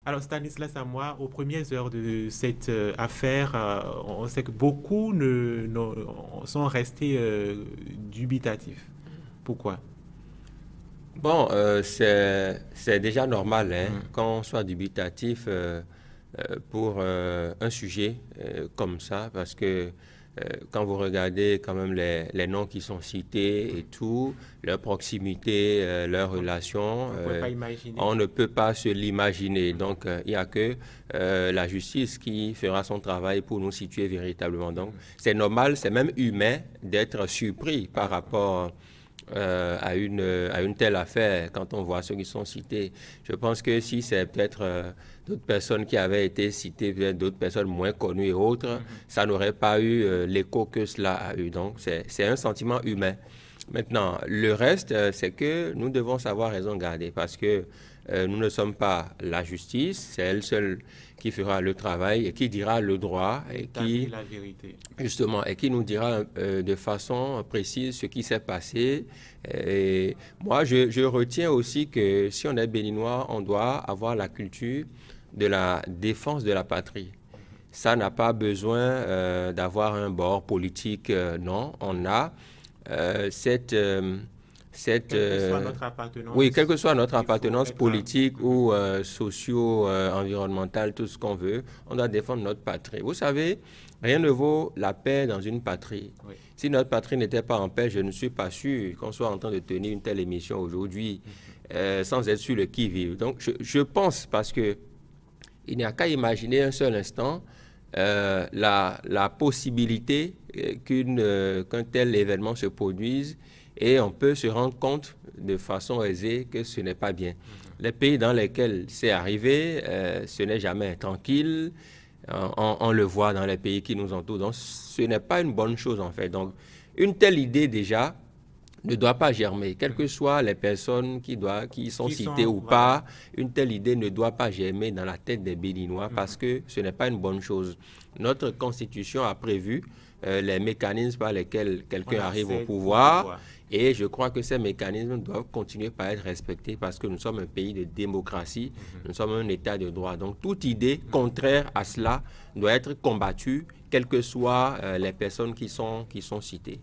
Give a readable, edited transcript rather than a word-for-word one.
Alors, Stanislas Amoy, aux premières heures de cette affaire, on sait que beaucoup sont restés dubitatifs. Pourquoi? Bon, c'est déjà normal hein, qu'on soit dubitatif pour un sujet comme ça, parce que quand vous regardez quand même les noms qui sont cités et tout, leur proximité, leurs relations, On ne pouvait pas imaginer. on ne peut pas se l'imaginer. Donc, il n'y a que la justice qui fera son travail pour nous situer véritablement. Donc, c'est normal, c'est même humain d'être surpris par rapport à une telle affaire quand on voit ceux qui sont cités. Je pense que si c'est peut-être d'autres personnes qui avaient été citées, peut-être d'autres personnes moins connues et autres, ça n'aurait pas eu l'écho que cela a eu. Donc, c'est un sentiment humain. Maintenant, le reste, c'est que nous devons savoir raison garder parce que nous ne sommes pas la justice, c'est elle seule qui fera le travail et qui dira le droit et qui, la vérité. justement, et qui nous dira de façon précise ce qui s'est passé. Et moi, je retiens aussi que si on est béninois, on doit avoir la culture de la défense de la patrie. Ça n'a pas besoin d'avoir un bord politique, non. On a cette quelle que soit notre appartenance, oui, quelle que soit notre appartenance politique ou socio-environnementale, tout ce qu'on veut, on doit défendre notre patrie. Vous savez, rien ne vaut la paix dans une patrie. Oui. Si notre patrie n'était pas en paix, je ne suis pas sûr qu'on soit en train de tenir une telle émission aujourd'hui sans être sur le qui-vive. Donc, je pense, parce que il n'y a qu'à imaginer un seul instant la possibilité qu'un tel événement se produise et on peut se rendre compte de façon aisée que ce n'est pas bien. Les pays dans lesquels c'est arrivé, ce n'est jamais tranquille. On le voit dans les pays qui nous entourent. Donc, ce n'est pas une bonne chose, en fait. Donc, une telle idée, déjà, ne doit pas germer. Quelles que soient les personnes qui sont citées ou pas, une telle idée ne doit pas germer dans la tête des Béninois parce que ce n'est pas une bonne chose. Notre Constitution a prévu les mécanismes par lesquels quelqu'un arrive au pouvoir. Et je crois que ces mécanismes doivent continuer par être respectés parce que nous sommes un pays de démocratie, nous sommes un État de droit. Donc toute idée contraire à cela doit être combattue, quelles que soient les personnes qui sont citées.